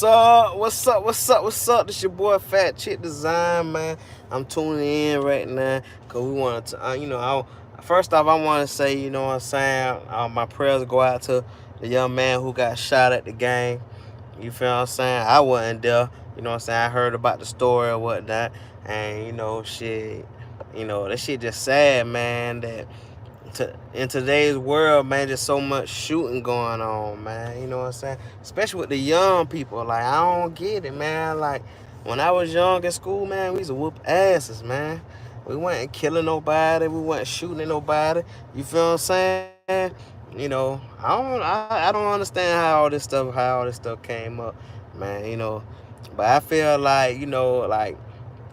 What's up? This your boy Fat Chick Design, man. I'm tuning in right now because we want to, first off, I want to say, you know what I'm saying, my prayers go out to the young man who got shot at the game. You feel what I'm saying? I wasn't there. You know what I'm saying? I heard about the story or whatnot. And, that shit just sad, man, that in today's world, man, just so much shooting going on, man. You know what I'm saying? Especially with the young people. Like, I don't get it, man. Like, when I was young in school, man, we used to whoop asses, man. We wasn't killing nobody. We wasn't shooting at nobody. You feel what I'm saying? I don't understand how all this stuff came up, man. But I feel like,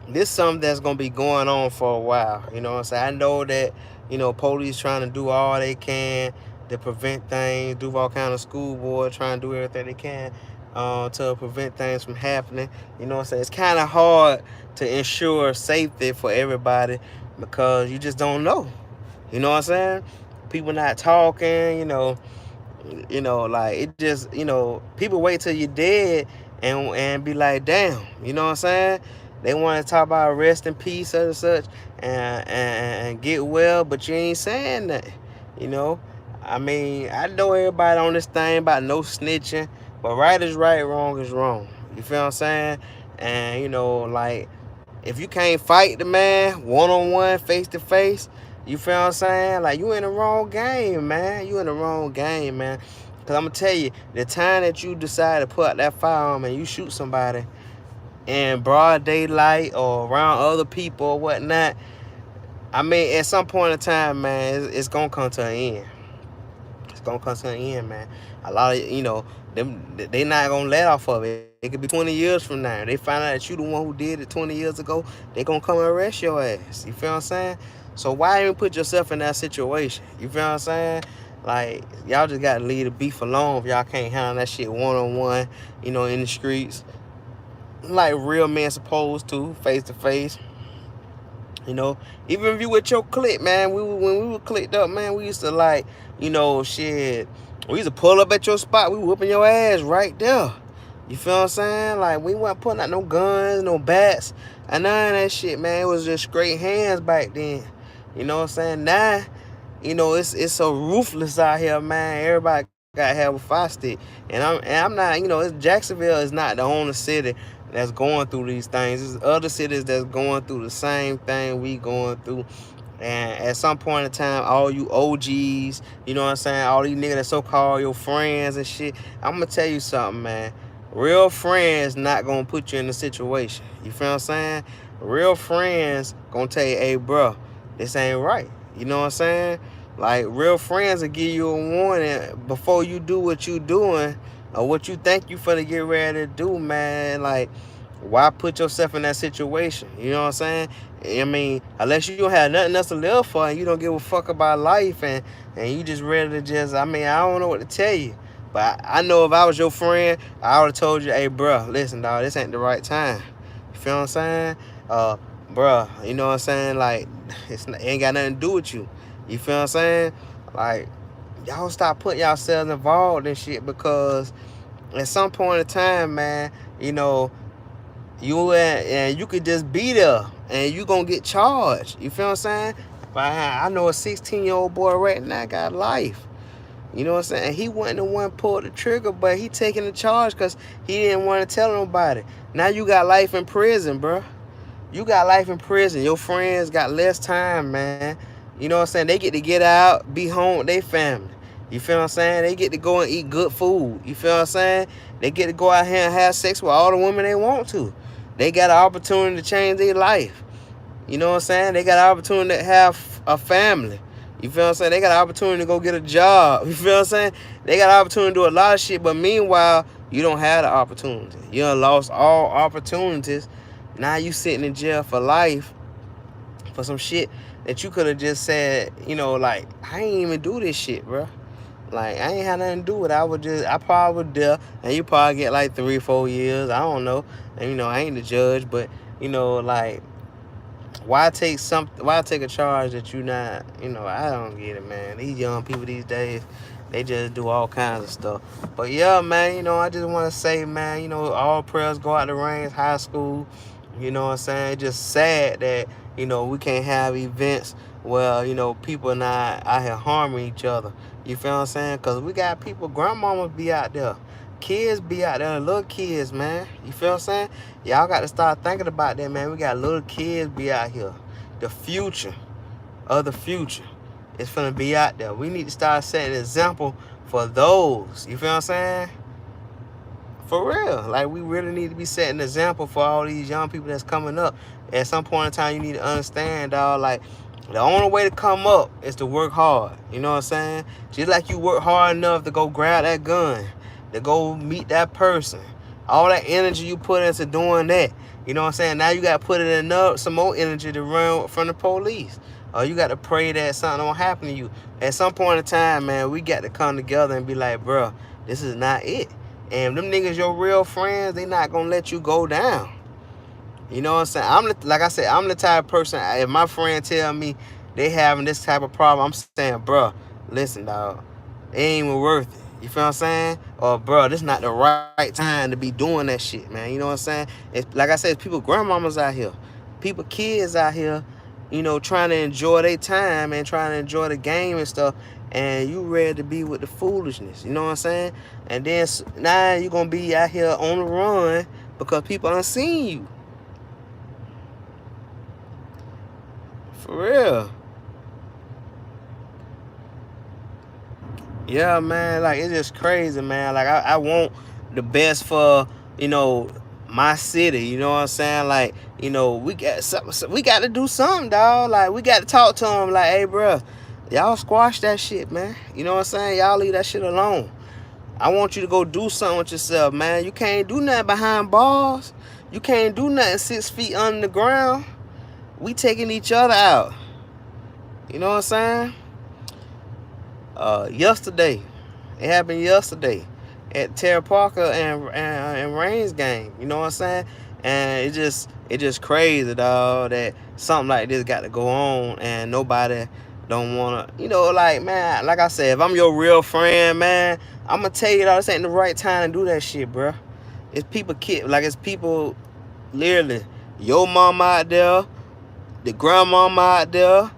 this is something that's gonna be going on for a while. You know what I'm saying? I know that, police trying to do all they can to prevent things, do all kind of school board trying to do everything they can to prevent things from happening. You know what I'm saying? It's kind of hard to ensure safety for everybody because you just don't know. You know what I'm saying? People not talking, like it just, people wait till you're dead and be like, damn, you know what I'm saying? They want to talk about rest in peace, such and such, and get well, but you ain't saying that, you know. I mean, I know everybody on this thing about no snitching, but right is right, wrong is wrong. You feel what I'm saying? And like if you can't fight the man one on one, face to face, you feel what I'm saying? Like you in the wrong game, man. You in the wrong game, man. Cause I'm gonna tell you, the time that you decide to put out that firearm and you shoot somebody in broad daylight or around other people or whatnot, I mean, at some point in time, man, it's gonna come to an end. It's gonna come to an end, man. A lot of them they not gonna let off of it. It could be 20 years from now. They find out that you the one who did it 20 years ago. They gonna come and arrest your ass. You feel what I'm saying? So why even put yourself in that situation? You feel what I'm saying? Like y'all just gotta leave the beef alone if y'all can't handle that shit one on one. In the streets, like real men supposed to, face to face. Even if you with your clique, man, when we were clicked up, man, we used to like, shit. We used to pull up at your spot. We whooping your ass right there. You feel what I'm saying? Like we wasn't putting out no guns, no bats, and none of that shit, man. It was just straight hands back then. You know what I'm saying? Now, it's so ruthless out here, man. Everybody got to have a fire stick, and I'm not, Jacksonville is not the only city that's going through these things. There's other cities that's going through the same thing we going through. And at some point in time, all you OGs, you know what I'm saying, all these niggas that so-called your friends and shit, I'm gonna tell you something, man. Real friends not gonna put you in a situation. You feel what I'm saying? Real friends gonna tell you, hey, bro, this ain't right. You know what I'm saying? Like, real friends will give you a warning before you do what you doing or what you think you finna get ready to do, man. Like, why put yourself in that situation? You know what I'm saying? I mean, unless you don't have nothing else to live for and you don't give a fuck about life and you just ready to just, I mean, I don't know what to tell you. But I know if I was your friend, I would have told you, hey, bro, listen, dog, this ain't the right time. You feel what I'm saying? Bro, you know what I'm saying? Like, it ain't got nothing to do with you. You feel what I'm saying? Like, y'all stop putting yourselves involved in shit because at some point in time, man, you could just be there and you gonna get charged. You feel what I'm saying? But I know a 16-year-old boy right now got life. You know what I'm saying? He wasn't the one pulled the trigger, but he taking the charge because he didn't want to tell nobody. Now you got life in prison, bro. You got life in prison. Your friends got less time, man. You know what I'm saying? They get to get out, be home with their family. You feel what I'm saying? They get to go and eat good food. You feel what I'm saying? They get to go out here and have sex with all the women they want to. They got an opportunity to change their life. You know what I'm saying? They got an opportunity to have a family. You feel what I'm saying? They got an opportunity to go get a job. You feel what I'm saying? They got an opportunity to do a lot of shit, but meanwhile, you don't have the opportunity. You done lost all opportunities. Now you sitting in jail for life for some shit that you could have just said, like, I ain't even do this shit, bro. Like, I ain't had nothing to do with it. I probably would there, and you probably get like 3 or 4 years. I don't know. And, I ain't the judge, but, like, why take a charge that you not, I don't get it, man. These young people these days, They just do all kinds of stuff. But yeah, man, I just want to say, man, all prayers go out to Rains High School. You know what I'm saying? It's just sad that, we can't have events where, people not out here harming each other. You feel what I'm saying? Because we got people, grandmamas be out there. Kids be out there, little kids, man. You feel what I'm saying? Y'all got to start thinking about that, man. We got little kids be out here. The future of the future is finna be out there. We need to start setting an example for those. You feel what I'm saying? For real. Like, we really need to be setting an example for all these young people that's coming up. At some point in time, you need to understand, dog, like, the only way to come up is to work hard. You know what I'm saying? Just like you work hard enough to go grab that gun, to go meet that person. All that energy you put into doing that. You know what I'm saying? Now you got to put it in some more energy to run from the police. Or you got to pray that something don't happen to you. At some point in time, man, we got to come together and be like, bro, this is not it. And them niggas, your real friends, they not going to let you go down. You know what I'm saying? Like I said, I'm the type of person, if my friend tell me they having this type of problem, I'm saying, bro, listen, dog, it ain't even worth it. You feel what I'm saying? Or, bro, this not the right time to be doing that shit, man. You know what I'm saying? It's, like I said, it's people, grandmamas out here. People, kids out here, trying to enjoy their time and trying to enjoy the game and stuff. And you ready to be with the foolishness. You know what I'm saying? And then now you're going to be out here on the run because people done seen you. For real. Yeah, man, like, it's just crazy, man. Like, I want the best for, my city. You know what I'm saying? Like, we got to do something, dog. Like, we got to talk to them like, hey, bro, y'all squash that shit, man. You know what I'm saying? Y'all leave that shit alone. I want you to go do something with yourself, man. You can't do nothing behind bars. You can't do nothing 6 feet under the ground. We taking each other out. You know what I'm saying? Yesterday, it happened yesterday at Terry Parker and Rains game. You know what I'm saying? And it just crazy, dog, that something like this got to go on and nobody don't want to, like, man, like I said, if I'm your real friend, man, I'm going to tell you, this ain't the right time to do that shit, bro. It's people, it's people, literally, your mama out there, the grandmama out there,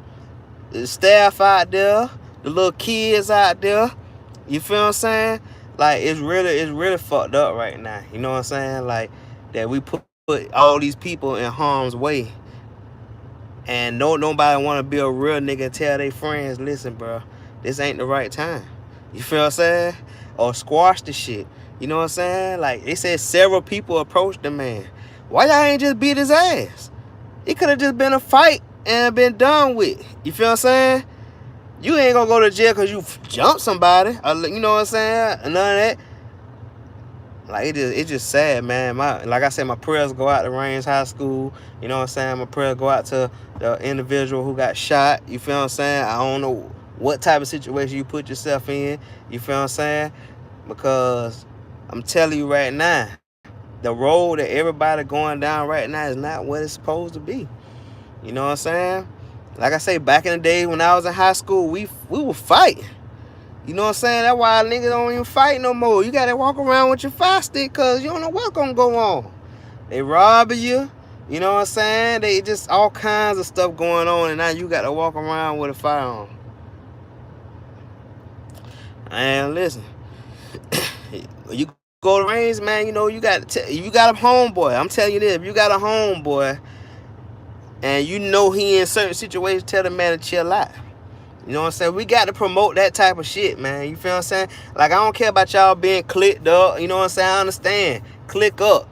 the staff out there, the little kids out there. You feel what I'm saying? Like, it's really fucked up right now. You know what I'm saying? Like, that we put all these people in harm's way. And nobody want to be a real nigga and tell their friends, listen, bro, this ain't the right time. You feel what I'm saying? Or squash the shit. You know what I'm saying? Like, they said several people approached the man. Why y'all ain't just beat his ass? It could have just been a fight and been done with. You feel what I'm saying? You ain't gonna go to jail because you jumped somebody. You know what I'm saying? None of that. Like, it's just sad, man. Like I said, my prayers go out to Rains High School. You know what I'm saying? My prayers go out to the individual who got shot. You feel what I'm saying? I don't know what type of situation you put yourself in. You feel what I'm saying? Because I'm telling you right now, the road that everybody going down right now is not what it's supposed to be. You know what I'm saying? Like I say, back in the day when I was in high school, we would fight. You know what I'm saying? That's why niggas don't even fight no more. You got to walk around with your fire stick because you don't know what's going to go on. They robbing you. You know what I'm saying? They just all kinds of stuff going on, and now you got to walk around with a firearm. And listen, you go to Rains, man, you got a homeboy. I'm telling you this, if you got a homeboy and he in certain situations, tell the man to chill out. You know what I'm saying? We got to promote that type of shit, man. You feel what I'm saying? Like, I don't care about y'all being clicked up. You know what I'm saying? I understand. Click up.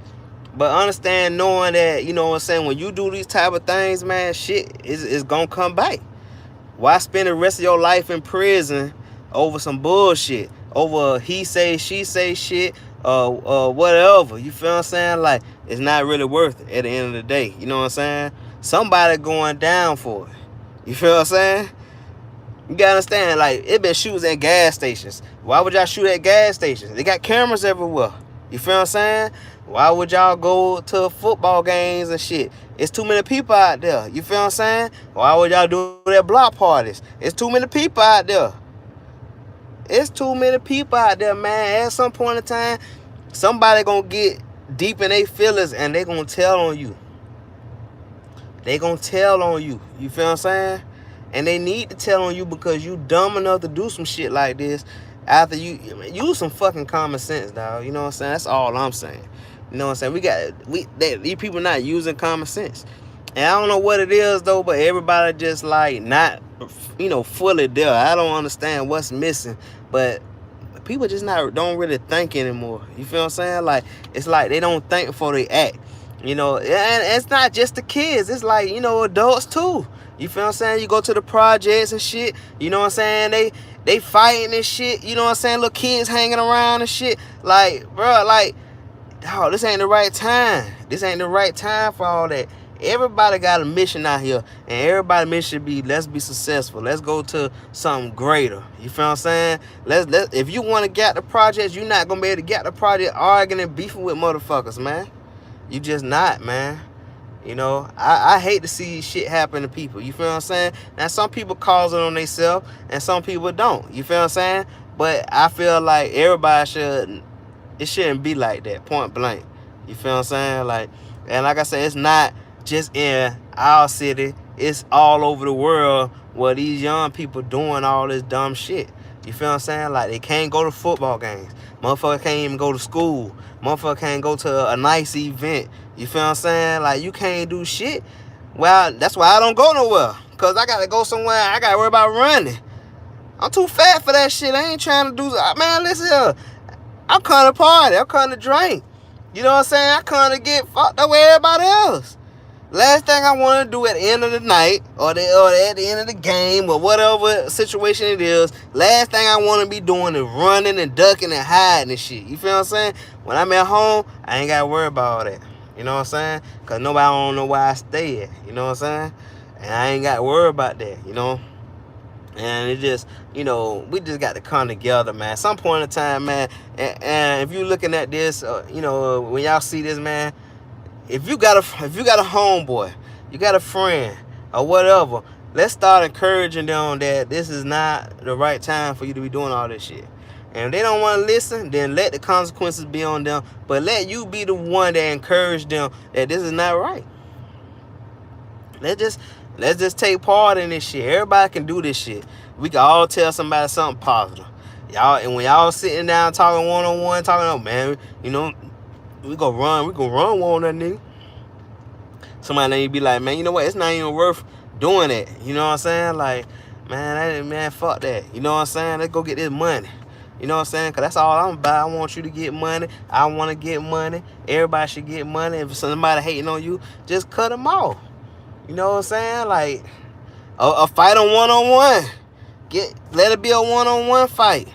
But understand knowing that, you know what I'm saying, when you do these type of things, man, shit is going to come back. Why spend the rest of your life in prison over some bullshit? Over he say, she say shit, whatever. You feel what I'm saying? Like, it's not really worth it at the end of the day. You know what I'm saying? Somebody going down for it. You feel what I'm saying? You gotta understand, like, it been shootings at gas stations. Why would y'all shoot at gas stations? They got cameras everywhere. You feel what I'm saying? Why would y'all go to football games and shit? It's too many people out there. You feel what I'm saying? Why would y'all do their block parties? It's too many people out there. It's too many people out there, man. At some point in time, somebody gonna get deep in their feelings and they gonna tell on you. They gonna tell on you. You feel what I'm saying? And they need to tell on you because you dumb enough to do some shit like this. After you use some fucking common sense, dog. You know what I'm saying? That's all I'm saying. You know what I'm saying? These people not using common sense. And I don't know what it is though, but everybody just like not, fully there. I don't understand what's missing, but people just don't really think anymore. You feel what I'm saying? Like, it's like they don't think before they act. And it's not just the kids. It's like, adults too. You feel what I'm saying? You go to the projects and shit. You know what I'm saying? They fighting and shit. You know what I'm saying? Little kids hanging around and shit. Like, bro, like, dog, this ain't the right time. This ain't the right time for all that. Everybody got a mission out here, and everybody's mission should be, let's be successful. Let's go to something greater. You feel what I'm saying? If you want to get the projects, you're not gonna be able to get the project arguing and beefing with motherfuckers, man. You just not, man. I hate to see shit happen to people. You feel what I'm saying? Now, some people cause it on themselves, and some people don't. You feel what I'm saying? But I feel like everybody it shouldn't be like that, point blank. You feel what I'm saying? And like I said, it's not just in our city. It's all over the world where these young people doing all this dumb shit. You feel what I'm saying? Like, they can't go to football games. Motherfucker can't even go to school. Motherfucker can't go to a nice event. You feel what I'm saying? Like, you can't do shit. Well, that's why I don't go nowhere. Because I got to go somewhere. I got to worry about running. I'm too fat for that shit. I ain't trying to do... Man, listen here. I'm coming to party. I'm coming to drink. You know what I'm saying? I come to get fucked up with everybody else. Last thing I want to do at the end of the night or at the end of the game or whatever situation it is, last thing I want to be doing is running and ducking and hiding and shit. You feel what I'm saying? When I'm at home, I ain't got to worry about all that. You know what I'm saying? Because nobody don't know where I stay at. You know what I'm saying? And I ain't got to worry about that, And it just, we just got to come together, man. Some point in time, man. And if you're looking at this, when y'all see this, man, if you got a homeboy, you got a friend or whatever, let's start encouraging them that this is not the right time for you to be doing all this shit. And if they don't want to listen, then let the consequences be on them. But let you be the one that encourage them that this is not right. Let's just take part in this shit. Everybody can do this shit. We can all tell somebody something positive. And when y'all sitting down talking one-on-one, talking, man, we gonna run one on that nigga. Somebody need to be like, man, you know what? It's not even worth doing it. You know what I'm saying? Like, man, fuck that. You know what I'm saying? Let's go get this money. You know what I'm saying? Because that's all I'm about. I want you to get money. I want to get money. Everybody should get money. If somebody hating on you, just cut them off. You know what I'm saying? Like, a fight on one-on-one. Let it be a one-on-one fight.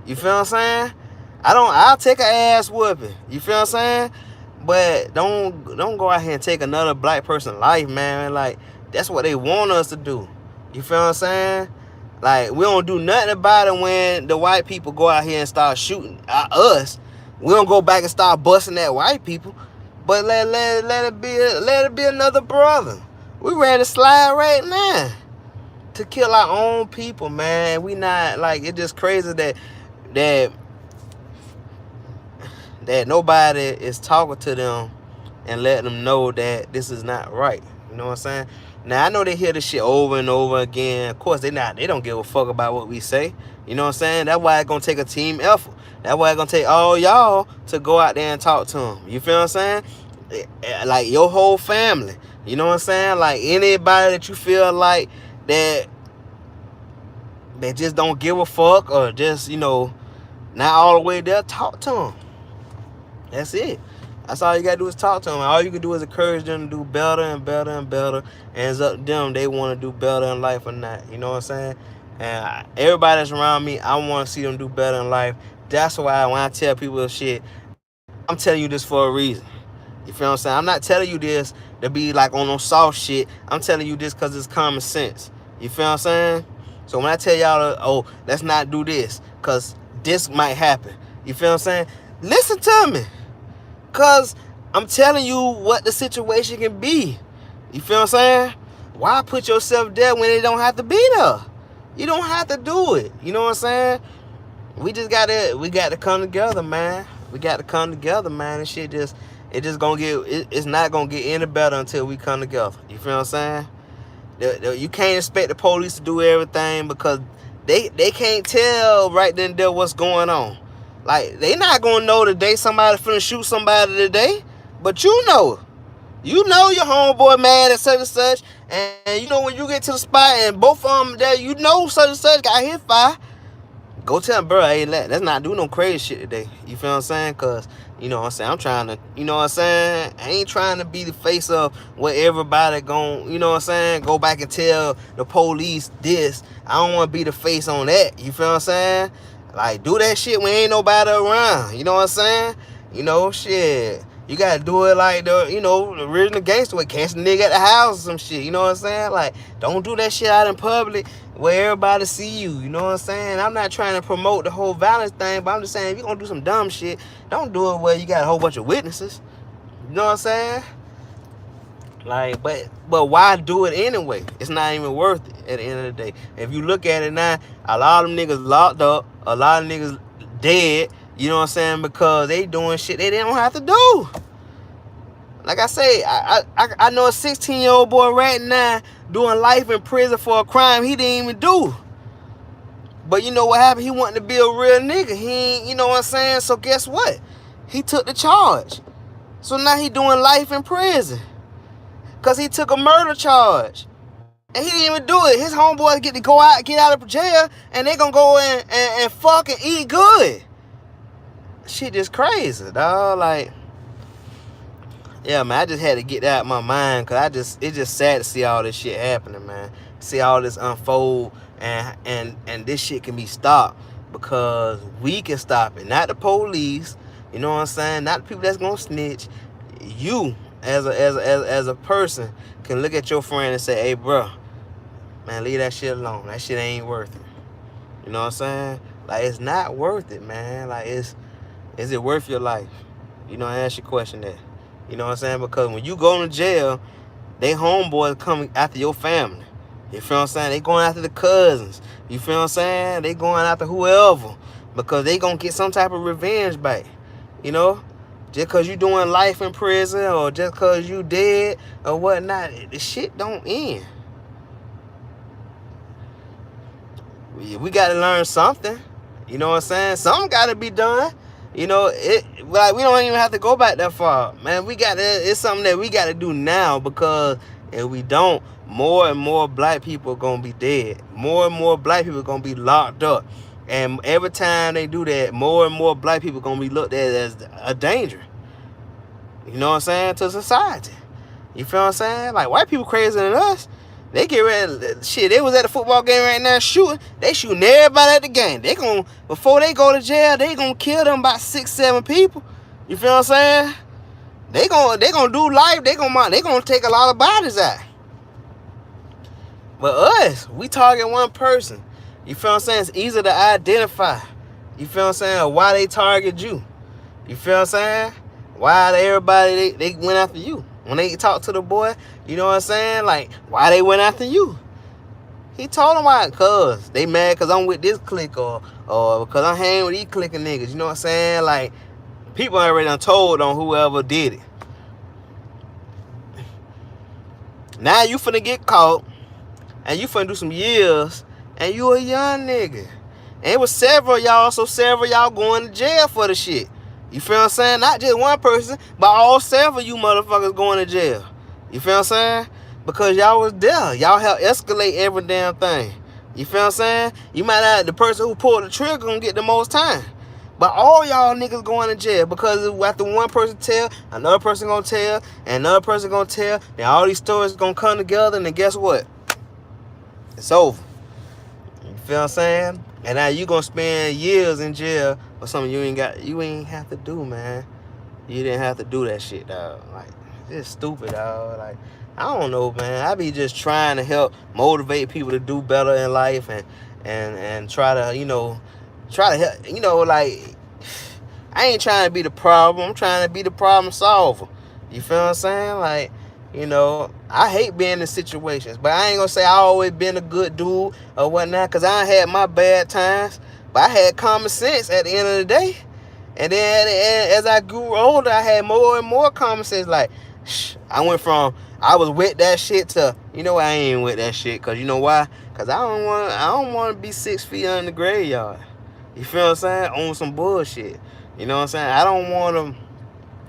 You feel what I'm saying? I'll take an ass whooping. You feel what I'm saying? But don't go out here and take another black person's life, man. Like, that's what they want us to do. You feel what I'm saying? Like, we don't do nothing about it when the white people go out here and start shooting at us. We don't go back and start busting at white people. But let it be another brother. We ready to slide right now to kill our own people, man. We not, like, it's just crazy that nobody is talking to them and letting them know that this is not right. You know what I'm saying? Now, I know they hear this shit over and over again. Of course, they don't give a fuck about what we say. You know what I'm saying? That's why it's going to take a team effort. That's why it's going to take all y'all to go out there and talk to them. You feel what I'm saying? Like, your whole family. You know what I'm saying? Like, anybody that you feel like that just don't give a fuck or just, not all the way there, talk to them. That's it. That's all you got to do is talk to them. All you can do is encourage them to do better and better and better. And it's up to them. They want to do better in life or not. You know what I'm saying? And everybody that's around me, I want to see them do better in life. That's why when I tell people shit, I'm telling you this for a reason. You feel what I'm saying? I'm not telling you this to be like on no soft shit. I'm telling you this because it's common sense. You feel what I'm saying? So when I tell y'all, let's not do this because this might happen. You feel what I'm saying? Listen to me. Because I'm telling you what the situation can be. You feel what I'm saying? Why put yourself there when it don't have to be there? You don't have to do it. You know what I'm saying? we got to come together, man. We got to come together, man. And shit just gonna it's not gonna get any better until we come together. You feel what I'm saying? You can't expect the police to do everything because they can't tell right then and there what's going on. Like, they not gonna know the day somebody finna shoot somebody today, but you know. You know your homeboy mad at such and such, and you know when you get to the spot and both of them there, you know such and such got hit by. Go tell him, bro, hey, let's not do no crazy shit today. You feel what I'm saying? Because, you know what I'm saying, I'm trying to, you know what I'm saying? I ain't trying to be the face of what everybody gon', you know what I'm saying, go back and tell the police this. I don't want to be the face on that. You feel what I'm saying? Like, do that shit when ain't nobody around. You know what I'm saying? You know, shit. You gotta do it like the, you know, the original gangster way. Catch the nigga at the house or some shit. You know what I'm saying? Like, don't do that shit out in public where everybody see you. You know what I'm saying? I'm not trying to promote the whole violence thing, but I'm just saying if you're gonna do some dumb shit, don't do it where you got a whole bunch of witnesses. You know what I'm saying? Like, but why do it anyway? It's not even worth it at the end of the day. If you look at it now, a lot of them niggas locked up, a lot of niggas dead. You know what I'm saying? Because they doing shit they don't have to do. Like I say, I know a 16-year-old boy right now doing life in prison for a crime he didn't even do. But you know what happened? He wanted to be a real nigga. He ain't, you know what I'm saying? So guess what? He took the charge. So now he doing life in prison. Because he took a murder charge. And he didn't even do it. His homeboys get to go out, get out of jail, and they gonna go in and fucking eat good. Shit just crazy, dog. Like, yeah, man, I just had to get that out of my mind because it's just sad to see all this shit happening, man. See all this unfold and this shit can be stopped because we can stop it. Not the police, you know what I'm saying? Not the people that's gonna snitch. You, as a person, can look at your friend and say, hey, bro, man, leave that shit alone. That shit ain't worth it. You know what I'm saying? Like, it's not worth it, man. Like, is it worth your life? You know, I ask you a question there. You know what I'm saying? Because when you go to jail, they homeboys coming after your family. You feel what I'm saying? They going after the cousins. You feel what I'm saying? They going after whoever. Because they going to get some type of revenge back. You know? Just because you doing life in prison or just because you dead or whatnot, the shit don't end. We got to learn something. You know what I'm saying? Something got to be done. You know, like, we don't even have to go back that far, man. It's something that we got to do now because if we don't, more and more black people are going to be dead. More and more black people are going to be locked up. And every time they do that, more and more black people are going to be looked at as a danger. You know what I'm saying? To society. You feel what I'm saying? Like, white people crazier than us. They get ready. Shit, they was at a football game right now shooting. They shooting everybody at the game. Before they go to jail, they gonna kill them about 6-7 people. You feel what I'm saying? They gonna do life. They gonna take a lot of bodies out. But us, we target one person. You feel what I'm saying? It's easy to identify. You feel what I'm saying? Why they target you? You feel what I'm saying? Why everybody they went after you? When they talk to the boy, you know what I'm saying? Like, why they went after you? He told them why. Cause they mad cause I'm with this clique or because I'm hanging with these clique of niggas. You know what I'm saying? Like, people already done told on whoever did it. Now you finna get caught and you finna do some years and you a young nigga. And it was several y'all going to jail for the shit. You feel what I'm saying? Not just one person, but all several you motherfuckers going to jail. You feel what I'm saying? Because y'all was there. Y'all helped escalate every damn thing. You feel what I'm saying? You might not, the person who pulled the trigger gonna get the most time. But all y'all niggas going to jail because after one person tell, another person gonna tell, and another person gonna tell, and all these stories gonna come together, and then guess what? It's over. You feel what I'm saying? And now you gonna spend years in jail for something you ain't have to do, man. You didn't have to do that shit, dog. Like, it's stupid, dog. Like, I don't know, man. I be just trying to help motivate people to do better in life and try to help, like, I ain't trying to be the problem. I'm trying to be the problem solver. You feel what I'm saying? Like, I hate being in situations, but I ain't gonna say I always been a good dude or whatnot, because I had my bad times. But I had common sense at the end of the day. And then as I grew older, I had more and more common sense. Like, I went from I was with that shit to, you know, I ain't with that shit. Cause you know why? Cause I don't want to be 6 feet under the graveyard. You feel what I'm saying? On some bullshit. You know what I'm saying? I don't want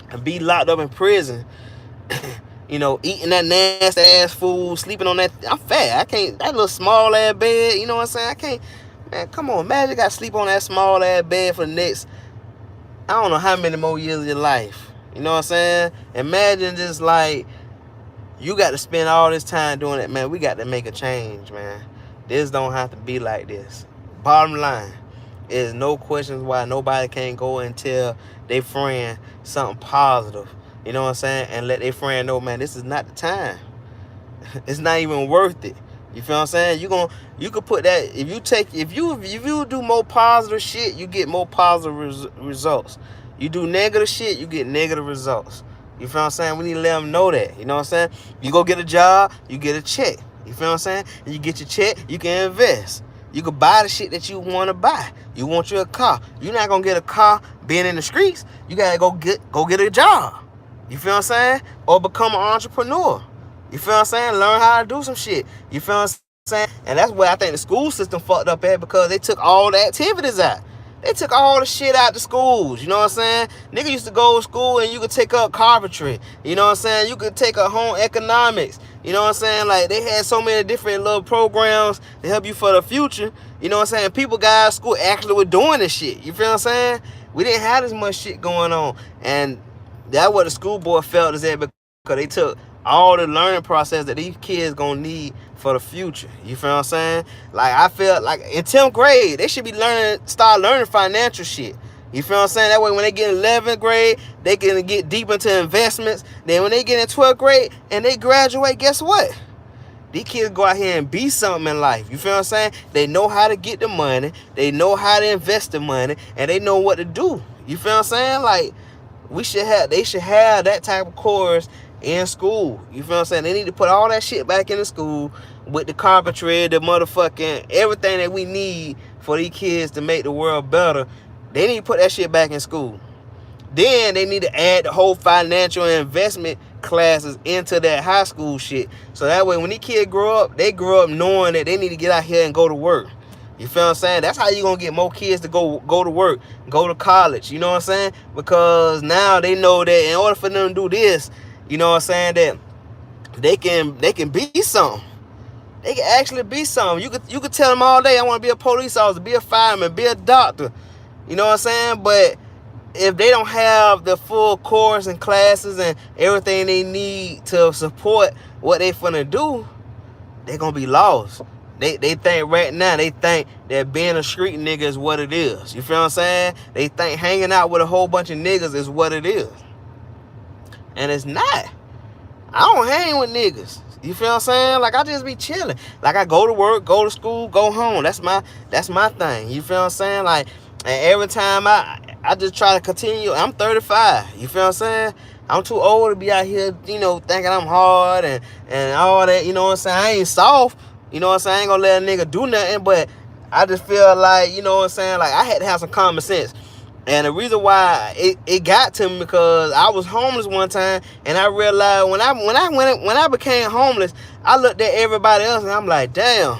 to be locked up in prison. You know, eating that nasty ass food, sleeping on that. I'm fat. I can't. That little small ass bed. You know what I'm saying? I can't. Man, come on. Imagine I got to sleep on that small ass bed for the next, I don't know how many more years of your life. You know what I'm saying? Imagine just like you got to spend all this time doing it, man. We got to make a change, man. This don't have to be like this. Bottom line is no questions why nobody can't go and tell their friend something positive. You know what I'm saying? And let their friend know, man, this is not the time. It's not even worth it. You feel what I'm saying? You could put that, if you do more positive shit, you get more positive results. You do negative shit, you get negative results. You feel what I'm saying? We need to let them know that. You know what I'm saying? You go get a job, you get a check. You feel what I'm saying? And you get your check, you can invest. You can buy the shit that you want to buy. You want you a car. You're not gonna get a car being in the streets. You gotta go get a job. You feel what I'm saying? Or become an entrepreneur. You feel what I'm saying? Learn how to do some shit. You feel what I'm saying? And that's where I think the school system fucked up at, because they took all the activities out. They took all the shit out the schools. You know what I'm saying? Nigga used to go to school and you could take up carpentry. You know what I'm saying? You could take up home economics. You know what I'm saying? Like, they had so many different little programs to help you for the future. You know what I'm saying? People got out of school actually were doing this shit. You feel what I'm saying? We didn't have as much shit going on. And that's what the school board felt is that, because they took all the learning process that these kids gonna need for the future. You feel what I'm saying? Like, I feel like in 10th grade, they should be start learning financial shit. You feel what I'm saying? That way when they get in 11th grade, they can get deep into investments. Then when they get in 12th grade and they graduate, guess what? These kids go out here and be something in life. You feel what I'm saying? They know how to get the money. They know how to invest the money. And they know what to do. You feel what I'm saying? Like, they should have that type of course in school. You feel what I'm saying? They need to put all that shit back in the school with the carpentry, the motherfucking everything that we need for these kids to make the world better. They need to put that shit back in school. Then they need to add the whole financial investment classes into that high school shit. So that way when these kids grow up, they grow up knowing that they need to get out here and go to work. You feel what I'm saying? That's how you gonna get more kids to go to work, go to college. You know what I'm saying? Because now they know that in order for them to do this, you know what I'm saying, that they can be something. They can actually be something. You could tell them all day, I want to be a police officer, be a fireman, be a doctor. You know what I'm saying? But if they don't have the full course and classes and everything they need to support what they finna do, they're gonna be lost. They think right now, they think that being a street nigga is what it is. You feel what I'm saying? They think hanging out with a whole bunch of niggas is what it is. And it's not. I don't hang with niggas. You feel what I'm saying? Like, I just be chilling. Like, I go to work, go to school, go home. That's my thing. You feel what I'm saying? Like, and every time I just try to continue. I'm 35. You feel what I'm saying? I'm too old to be out here, you know, thinking I'm hard and all that. You know what I'm saying? I ain't soft. You know what I'm saying? I ain't gonna let a nigga do nothing, but I just feel like, you know what I'm saying? Like, I had to have some common sense. And the reason why it got to me, because I was homeless one time, and I realized when I became homeless, I looked at everybody else and I'm like, damn.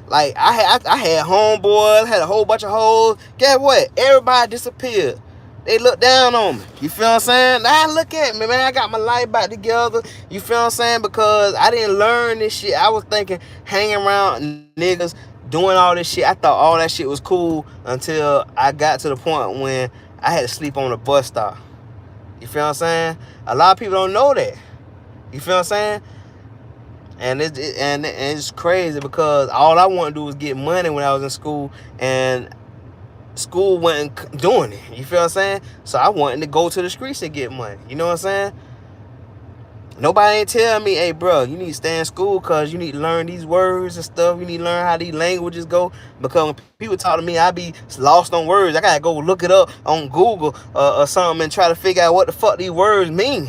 Like, I had homeboys, had a whole bunch of hoes. Guess what? Everybody disappeared. They looked down on me. You feel what I'm saying? Now look at me, man. I got my life back together. You feel what I'm saying? Because I didn't learn this shit. I was thinking hanging around niggas, doing all this shit. I thought all that shit was cool until I got to the point when I had to sleep on a bus stop. You feel what I'm saying? A lot of people don't know that. You feel what I'm saying? And it's crazy, because all I wanted to do was get money when I was in school, and school wasn't doing it. You feel what I'm saying? So I wanted to go to the streets and get money. You know what I'm saying? Nobody ain't tell me, hey, bro, you need to stay in school because you need to learn these words and stuff. You need to learn how these languages go. Because when people talk to me, I be lost on words. I got to go look it up on Google or something and try to figure out what the fuck these words mean.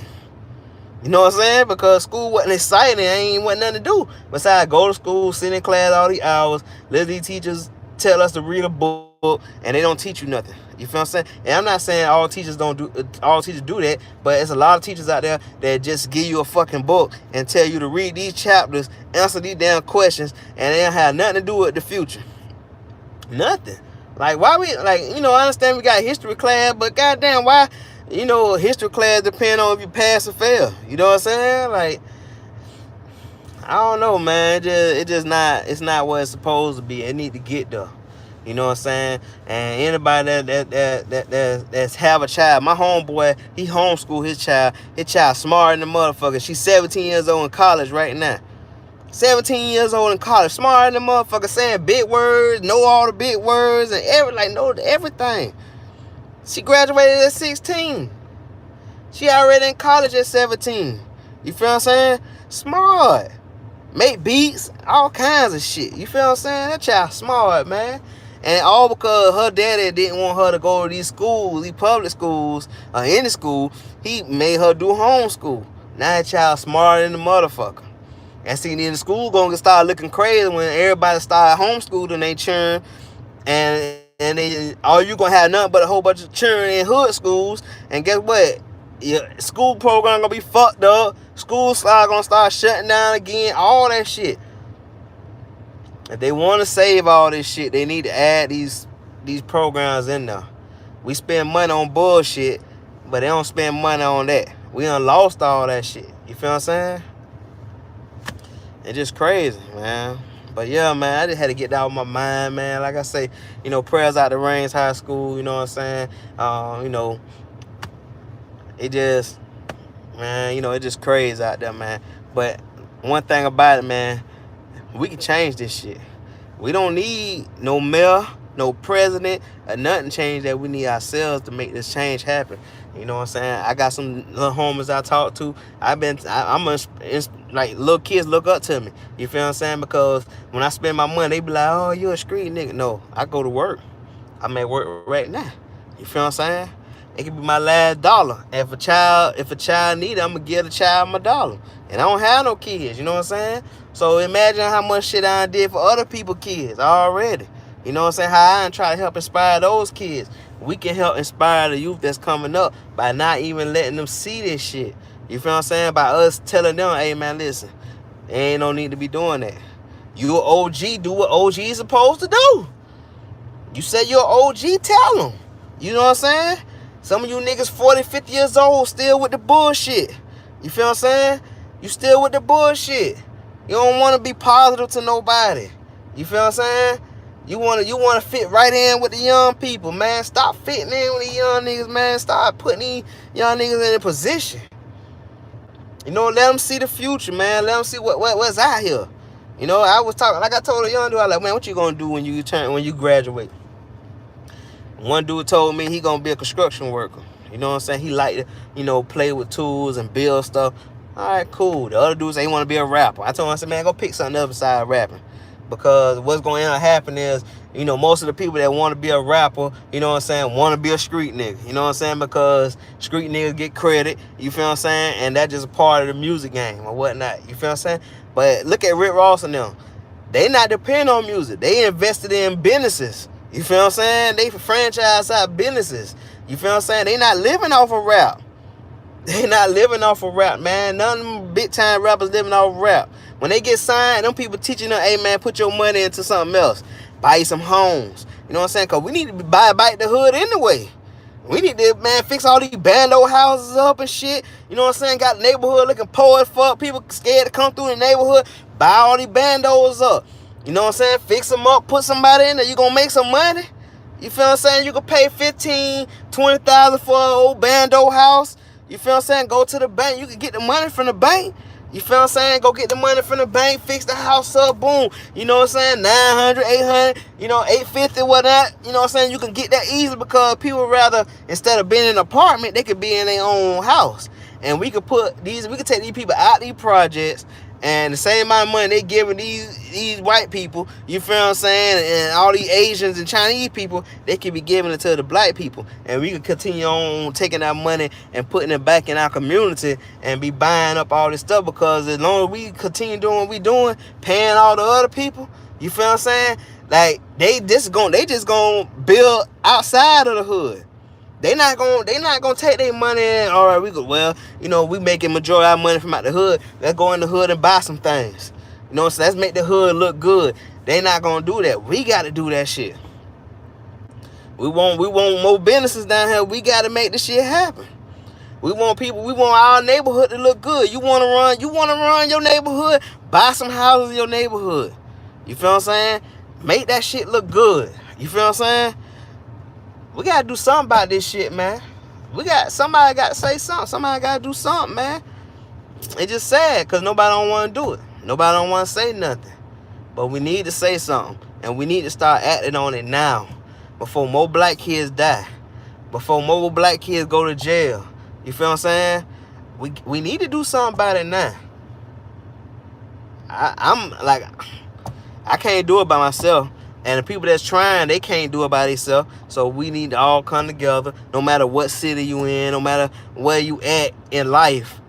You know what I'm saying? Because school wasn't exciting. Ain't wasn't nothing to do besides go to school, sit in class all the hours, let these teachers tell us to read a book, and they don't teach you nothing. You feel what I'm saying? And I'm not saying all teachers do that, but it's a lot of teachers out there that just give you a fucking book and tell you to read these chapters, answer these damn questions, and they don't have nothing to do with the future. Nothing. Like, why we, like, you know, I understand we got history class, but goddamn, why, you know, history class depend on if you pass or fail. You know what I'm saying? Like, I don't know, man. It's not what it's supposed to be. It need to get there. You know what I'm saying? And anybody that's have a child, my homeboy, he homeschool his child. His child smarter than the motherfucker. She's 17 years old in college right now. 17 years old in college, smarter than the motherfucker, saying big words, know all the big words, and know everything. She graduated at 16. She already in college at 17. You feel what I'm saying? Smart. Make beats, all kinds of shit. You feel what I'm saying? That child smart, man. And all because her daddy didn't want her to go to these schools, these public schools, or any school. He made her do homeschool. Now that child smarter than the motherfucker. And see, then the school gonna start looking crazy when everybody start homeschooling they children, and they, all you gonna have nothing but a whole bunch of children in hood schools. And guess what? Your school program gonna be fucked up. Schools gonna start shutting down again. All that shit. If they want to save all this shit, they need to add these programs in there. We spend money on bullshit, but they don't spend money on that. We done lost all that shit. You feel what I'm saying? It's just crazy, man. But yeah, man, I just had to get that out of my mind, man. Like I say, you know, prayers out to Rains High School, you know what I'm saying? You know, it just, man, you know, it's just crazy out there, man. But one thing about it, man, we can change this shit. We don't need no mayor, no president, or nothing change that. We need ourselves to make this change happen. You know what I'm saying? I got some little homies I talk to. Like, little kids look up to me. You feel what I'm saying? Because when I spend my money, they be like, oh, you a street nigga. No, I go to work. I'm at work right now. You feel what I'm saying? It could be my last dollar. If a child need it, I'm going to give the child my dollar. And I don't have no kids. You know what I'm saying? So imagine how much shit I did for other people's kids already. You know what I'm saying? How I try to help inspire those kids. We can help inspire the youth that's coming up by not even letting them see this shit. You feel what I'm saying? By us telling them, hey, man, listen, ain't no need to be doing that. You an OG, do what OG is supposed to do. You said you're an OG, tell them. You know what I'm saying? Some of you niggas 40, 50 years old still with the bullshit. You feel what I'm saying? You still with the bullshit. You don't want to be positive to nobody. You feel what I'm saying? You want to fit right in with the young people, man. Stop fitting in with the young niggas, man. Stop putting these young niggas in a position. You know, let them see the future, man. Let them see what's out here. You know, I was talking, like I told a young dude, I was like, man, what you gonna do when you graduate? One dude told me he gonna be a construction worker. You know what I'm saying? He like to, you know, play with tools and build stuff. All right, cool. The other dude say he want to be a rapper. I told him, I said, man, go pick something else besides rapping. Because what's going to happen is, you know, most of the people that want to be a rapper, you know what I'm saying, want to be a street nigga. You know what I'm saying? Because street niggas get credit, you feel what I'm saying? And that's just a part of the music game or whatnot. You feel what I'm saying? But look at Rick Ross and them. They not depend on music. They invested in businesses. You feel what I'm saying? They franchise out businesses. You feel what I'm saying? They not living off of rap. They not living off of rap, man. None of them big time rappers living off of rap. When they get signed, them people teaching them, hey man, put your money into something else. Buy you some homes. You know what I'm saying? Because we need to buy back the hood anyway. We need to, man, fix all these bando houses up and shit. You know what I'm saying? Got the neighborhood looking poor as fuck. People scared to come through the neighborhood. Buy all these bandos up. You know what I'm saying? Fix them up. Put somebody in there. You gonna make some money. You feel what I'm saying? You can pay $15,000, $20,000 for an old bando house. You feel what I'm saying? Go to the bank. You can get the money from the bank. You feel what I'm saying? Go get the money from the bank, fix the house up, boom. You know what I'm saying? 900, 800, you know, 850, whatnot. You know what I'm saying? You can get that easily because people rather, instead of being in an apartment, they could be in their own house. And we could take these people out these projects, and the same amount of money they giving these white people, you feel what I'm saying, and all these Asians and Chinese people, they could be giving it to the black people. And we could continue on taking that money and putting it back in our community and be buying up all this stuff, because as long as we continue doing what we doing, paying all the other people, you feel what I'm saying, Like they just gonna build outside of the hood. They not gonna take their money and all right, we go, well, you know, we making majority of our money from out the hood. Let's go in the hood and buy some things. You know, so let's make the hood look good. They not gonna do that. We gotta do that shit. We want more businesses down here. We gotta make this shit happen. We want our neighborhood to look good. You wanna run your neighborhood, buy some houses in your neighborhood. You feel what I'm saying? Make that shit look good. You feel what I'm saying? We gotta do something about this shit, man. Somebody got to say something. Somebody got to do something, man. It's just sad because nobody don't want to do it. Nobody don't want to say nothing. But we need to say something. And we need to start acting on it now. Before more black kids die. Before more black kids go to jail. You feel what I'm saying? We need to do something about it now. I'm like, I can't do it by myself. And the people that's trying, they can't do it by themselves. So we need to all come together, no matter what city you in, no matter where you at in life.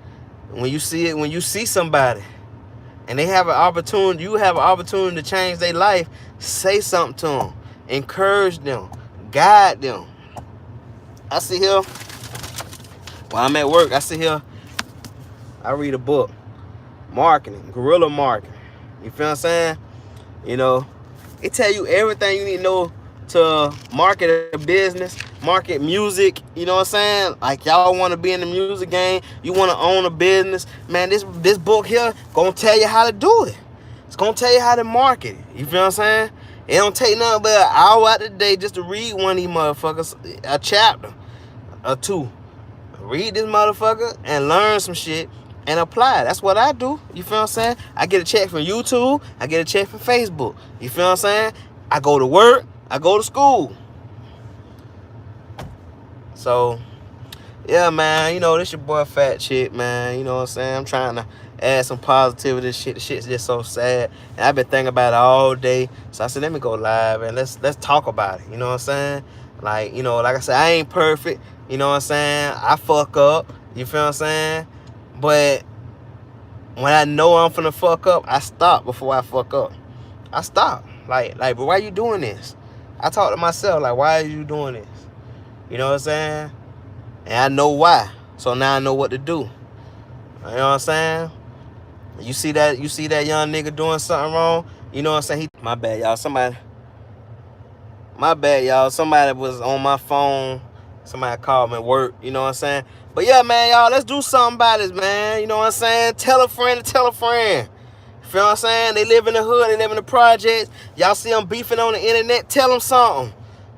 When you see somebody and they have an opportunity, you have an opportunity to change their life, say something to them. Encourage them. Guide them. I sit here, while I'm at work, I read a book. Marketing, guerrilla marketing. You feel what I'm saying? You know, it tell you everything you need to know to market a business, market music. You know what I'm saying? Like y'all want to be in the music game, you want to own a business. Man, this book here gonna tell you how to do it. It's gonna tell you how to market it. You feel what I'm saying? It don't take nothing but an hour out of the day just to read one of these motherfuckers, a chapter or two. Read this motherfucker and learn some shit and apply. That's what I do. You feel what I'm saying? I get a check from YouTube. I get a check from Facebook. You feel what I'm saying? I go to work. I go to school. So, yeah, man. You know, this your boy Fat Chick, man. You know what I'm saying? I'm trying to add some positivity to this shit. The shit's just so sad. And I've been thinking about it all day. So I said, let me go live and let's talk about it. You know what I'm saying? Like, you know, like I said, I ain't perfect. You know what I'm saying? I fuck up. You feel what I'm saying? But when I know I'm finna fuck up, I stop before I fuck up. I stop. Like, but why you doing this? I talk to myself, like, why are you doing this? You know what I'm saying? And I know why. So now I know what to do. You know what I'm saying? You see that young nigga doing something wrong? You know what I'm saying? My bad, y'all. Somebody was on my phone. Somebody called me at work. You know what I'm saying? But yeah, man, y'all, let's do something about this, man. You know what I'm saying? Tell a friend to tell a friend. You feel what I'm saying? They live in the hood. They live in the projects. Y'all see them beefing on the internet. Tell them something.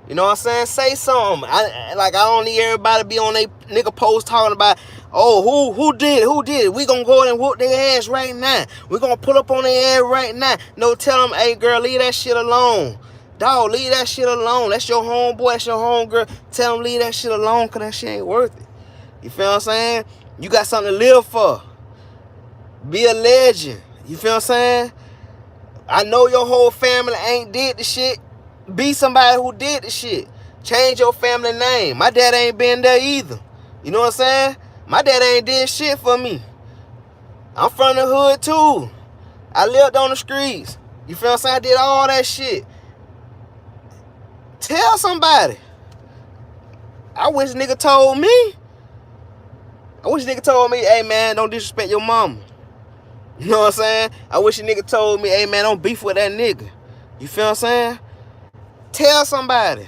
You know what I'm saying? Say something. I don't need everybody to be on they nigga post talking about, oh, who did it? We gonna go and whoop their ass right now. We gonna pull up on their ass right now. No, tell them, hey, girl, leave that shit alone. Dog, leave that shit alone. That's your homeboy, that's your homegirl. Tell them leave that shit alone because that shit ain't worth it. You feel what I'm saying? You got something to live for. Be a legend. You feel what I'm saying? I know your whole family ain't did the shit. Be somebody who did the shit. Change your family name. My dad ain't been there either. You know what I'm saying? My dad ain't did shit for me. I'm from the hood too. I lived on the streets. You feel what I'm saying? I did all that shit. Tell somebody. I wish nigga told me. Hey man, don't disrespect your mama. You know what I'm saying? I wish a nigga told me, hey man, don't beef with that nigga. You feel what I'm saying? Tell somebody.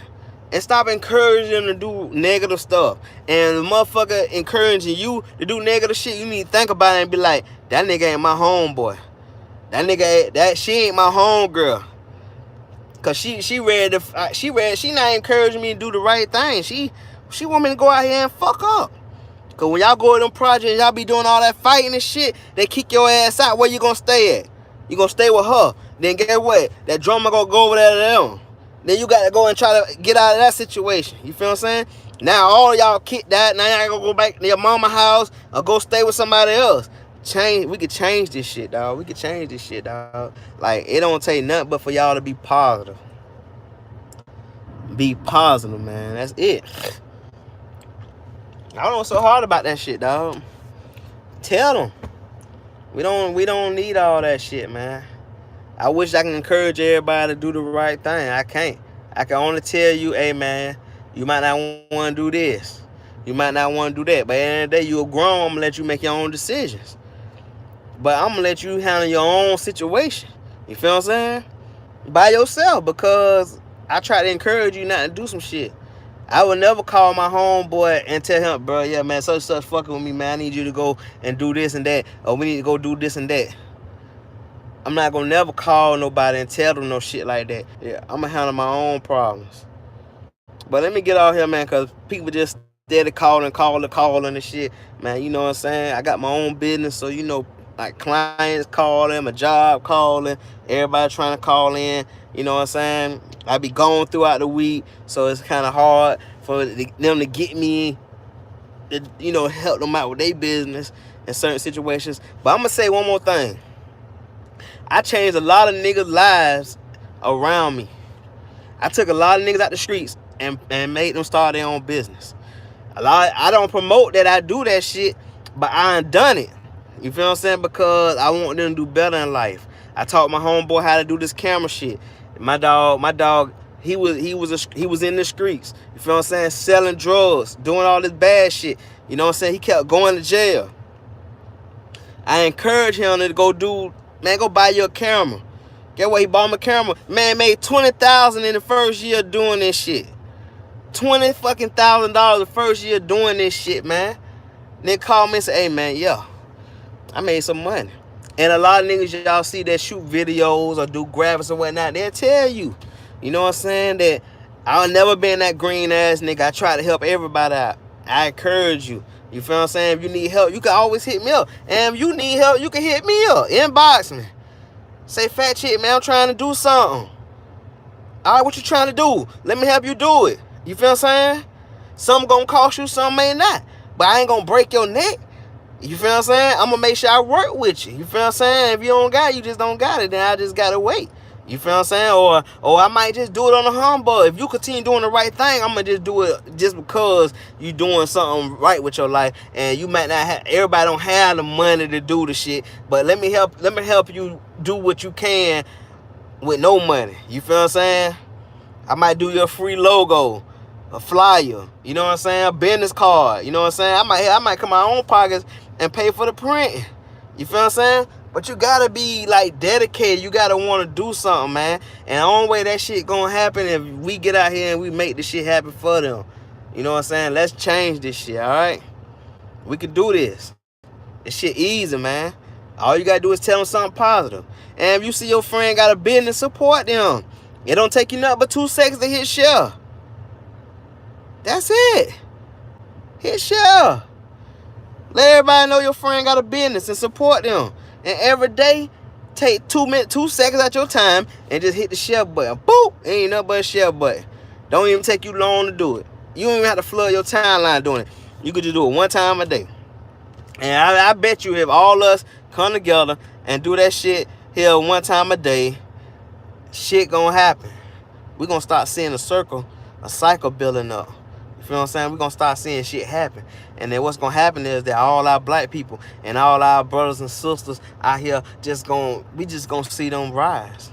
And stop encouraging them to do negative stuff. And the motherfucker encouraging you to do negative shit, you need to think about it and be like, that nigga ain't my homeboy. She ain't my homegirl. Cause she not encouraging me to do the right thing. She want me to go out here and fuck up. Cause when y'all go to them projects, y'all be doing all that fighting and shit, they kick your ass out. Where you gonna stay at? You gonna stay with her. Then get what? That drummer gonna go over there to them. Then you gotta go and try to get out of that situation. You feel what I'm saying? Now all y'all kick that. Now y'all gonna go back to your mama house or go stay with somebody else. We could change this shit, dog. We could change this shit, dog. Like, it don't take nothing but for y'all to be positive. Be positive, man. That's it. I don't know what's so hard about that shit, dog. Tell them. We don't need all that shit, man. I wish I can encourage everybody to do the right thing. I can't. I can only tell you, hey man, you might not want to do this. You might not want to do that. But at the end of the day, you're grown. I'm gonna let you make your own decisions. But I'm gonna let you handle your own situation. You feel what I'm saying? By yourself, because I try to encourage you not to do some shit. I would never call my homeboy and tell him, bro, yeah, man, such and such fucking with me, man. I need you to go and do this and that, or we need to go do this and that. I'm not gonna never call nobody and tell them no shit like that. Yeah, I'm gonna handle my own problems. But let me get out here, man, because people just steady calling and shit. Man, you know what I'm saying? I got my own business, so you know, like clients calling, my job calling, everybody trying to call in. You know what I'm saying? I be gone throughout the week, so it's kind of hard for them to get me to, you know, help them out with their business in certain situations. But I'm gonna say one more thing. I changed a lot of niggas' lives around me. I took a lot of niggas out the streets and made them start their own business. I don't promote that I do that shit, but I done it. You feel what I'm saying? Because I want them to do better in life. I taught my homeboy how to do this camera shit. My dog, he was in the streets. You feel what I'm saying? Selling drugs, doing all this bad shit. You know what I'm saying? He kept going to jail. I encouraged him to go buy your camera. Get what? He bought my camera. Man made $20,000 in the first year doing this shit. $20,000 the first year doing this shit, man. Nigga called me and said, hey man, yeah, I made some money. And a lot of niggas y'all see that shoot videos or do graphics or whatnot, they'll tell you. You know what I'm saying? That I'll never been that green ass nigga. I try to help everybody out. I encourage you. You feel what I'm saying? If you need help, you can always hit me up. And if you need help, you can hit me up. Inbox me. Say, fat shit, man, I'm trying to do something. All right, what you trying to do? Let me help you do it. You feel what I'm saying? Some gonna cost you, some may not. But I ain't gonna break your neck. You feel what I'm saying? I'm gonna make sure I work with you. You feel what I'm saying? If you don't got it, you just don't got it. Then I just gotta wait. You feel what I'm saying? Or I might just do it on the humble. If you continue doing the right thing, I'm gonna just do it just because you doing something right with your life. And you might not have, everybody don't have the money to do the shit. But let me help you do what you can with no money. You feel what I'm saying? I might do your free logo, a flyer, you know what I'm saying? A business card, you know what I'm saying? I might come out my own pockets and pay for the print. You feel what I'm saying? But you gotta be like dedicated. You gotta want to do something, man. And the only way that shit gonna happen if we get out here and we make this shit happen for them. You know what I'm saying? Let's change this shit, all right? We can do this. This shit easy, man. All you gotta do is tell them something positive. And if you see your friend got a business, support them. It don't take you nothing but 2 seconds to hit share. That's it. Hit share. Let everybody know your friend got a business and support them. And every day, take 2 seconds out your time and just hit the share button. Boop! Ain't nothing but a share button. Don't even take you long to do it. You don't even have to flood your timeline doing it. You could just do it 1 time a day. And I bet you if all us come together and do that shit here 1 time a day, shit gonna happen. We're gonna start seeing a cycle building up. You feel what I'm saying? We're gonna start seeing shit happen. And then what's gonna happen is that all our black people and all our brothers and sisters out here we just gonna see them rise.